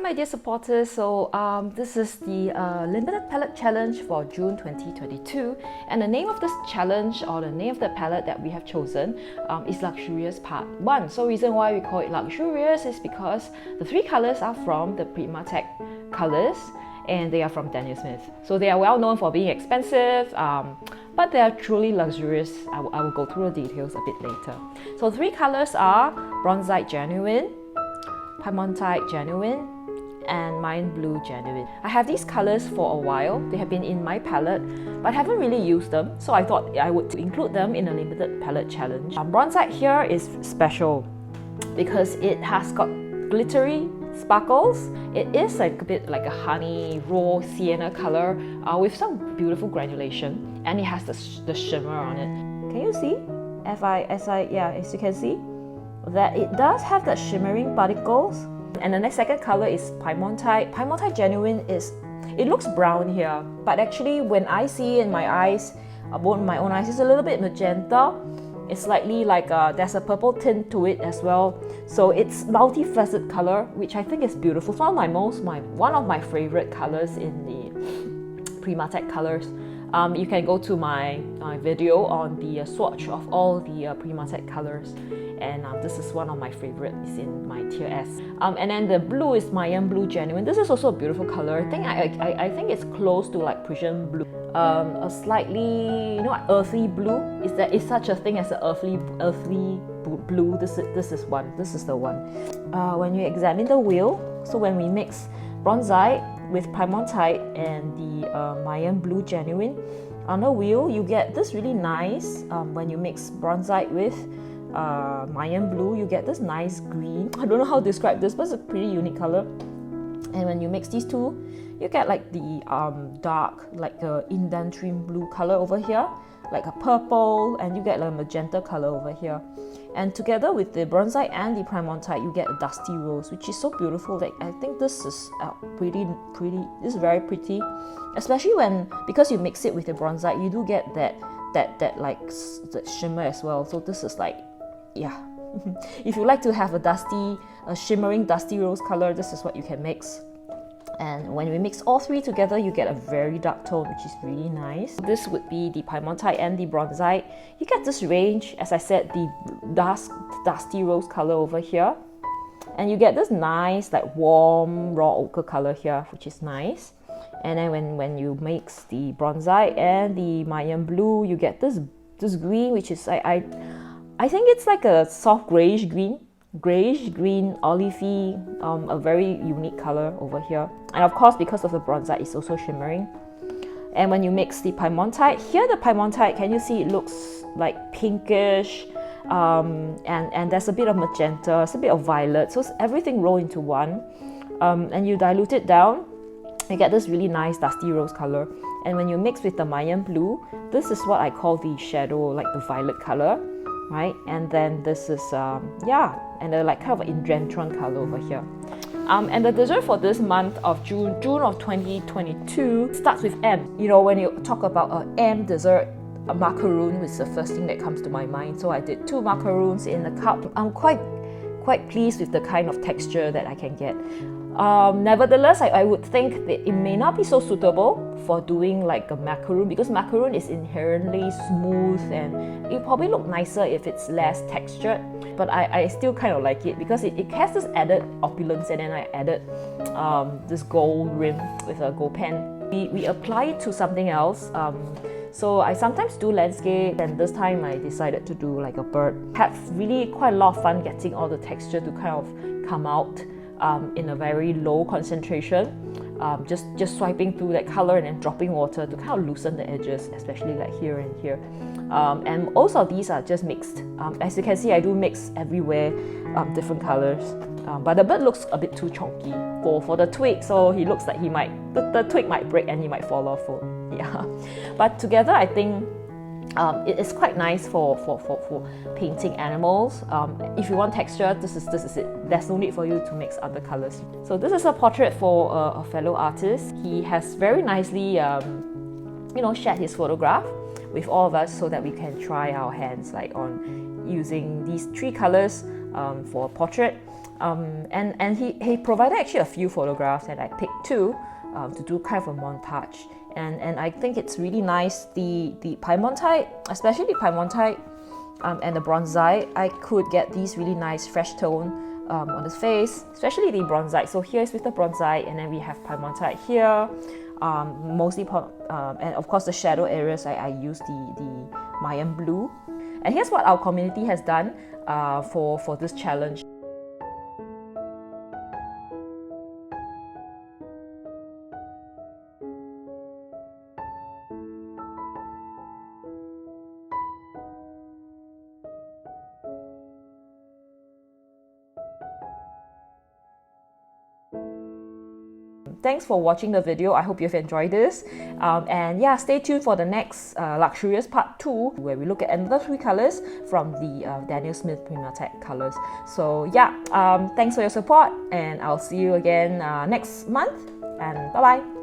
My dear supporters, this is the limited palette challenge for June 2022, and the name of this challenge, or the name of the palette that we have chosen, is Luxurious Part 1. So reason why we call it luxurious is because the three colors are from the Primatek colors and they are from Daniel Smith. So they are well known for being expensive, but they are truly luxurious. I will go through the details a bit later. So three colors are Bronzite Genuine, Primatek Genuine, and Mayan Blue Genuine. I have these colors for a while. They have been in my palette, but I haven't really used them, so I thought I would include them in a limited palette challenge. Bronzite here is special because it has got glittery sparkles. It is like a bit like a honey raw sienna color with some beautiful granulation, and it has the shimmer on it. Can you see? As you can see, that it does have that shimmering particles. And the next second color is Primatek. Primatek Genuine it looks brown here, but actually when I see in my eyes, my own eyes, it's a little bit magenta. It's slightly like there's a purple tint to it as well. So it's multifaceted color, which I think is beautiful. It's one of my favorite colors in the Primatek colors. You can go to my video on the swatch of all the Primatek colors, and this is one of my favorites. It's in my tier S. And then the blue is Mayan Blue Genuine. This is also a beautiful color. I think it's close to like Prussian blue. A slightly earthy blue. Is such a thing as an earthy blue? This is the one. When you examine the wheel, so when we mix Bronzite with Primatek and the Mayan Blue Genuine on the wheel, you get this really nice, when you mix Bronzite with Mayan Blue, you get this nice green. I don't know how to describe this, but it's a pretty unique color. And when you mix these two, you get like the dark, like a indentrine blue color over here, like a purple, and you get like a magenta color over here. And together with the Bronzite and the Primatek, you get a dusty rose, which is so beautiful. Like, I think this is pretty. This is very pretty, especially because you mix it with the Bronzite, you do get that shimmer as well. So this is like, yeah. If you like to have a shimmering dusty rose color, this is what you can mix. And when we mix all three together, you get a very dark tone, which is really nice. This would be the Primatek and the Bronzite. You get this range, as I said, the dusty rose color over here. And you get this nice, like warm, raw ochre color here, which is nice. And then when you mix the Bronzite and the Mayan Blue, you get this green, which is, I think it's like a soft grayish green, olivey, a very unique color over here. And of course, because of the Bronzite, it's also shimmering. And when you mix the Primatek, here the Primatek, can you see it looks like pinkish, and there's a bit of magenta, there's a bit of violet, so it's everything rolled into one. And you dilute it down, you get this really nice dusty rose color. And when you mix with the Mayan Blue, this is what I call the shadow, like the violet color, right? And then this is and a like kind of an indentron color over here. And the dessert for this month of June of 2022 starts with M. You know, when you talk about an M dessert, a macaroon is the first thing that comes to my mind. So I did 2 macaroons in a cup. I'm quite pleased with the kind of texture that I can get. Nevertheless, I would think that it may not be so suitable for doing like a macaroon, because macaroon is inherently smooth and it probably look nicer if it's less textured. But I still kind of like it because it has this added opulence, and then I added this gold rim with a gold pen. We apply it to something else. So I sometimes do landscape, and this time I decided to do like a bird. Had really quite a lot of fun getting all the texture to kind of come out in a very low concentration. Just swiping through that color and then dropping water to kind of loosen the edges, especially like here and here. And most of these are just mixed. As you can see, I do mix everywhere, different colors. But the bird looks a bit too chunky for the twig, so he looks like the twig might break and he might fall off. Yeah, but together I think it is quite nice for painting animals. If you want texture, this is it. There's no need for you to mix other colors. So this is a portrait for a fellow artist. He has very nicely shared his photograph with all of us so that we can try our hands like on using these 3 colors for a portrait. And he provided actually a few photographs, and I picked two to do kind of a montage. And I think it's really nice, the Primatek, especially the Primatek and the bronzite. I could get these really nice fresh tone on his face, especially the bronzite. So here's with the bronzite, and then we have Primatek here, mostly, and of course the shadow areas, I use the Mayan blue. And here's what our community has done for this challenge. Thanks for watching the video. I hope you've enjoyed this. And yeah, stay tuned for the next Luxurious Part 2, where we look at another 3 colors from the Daniel Smith Primatek colors. So yeah, thanks for your support, and I'll see you again next month, and bye-bye.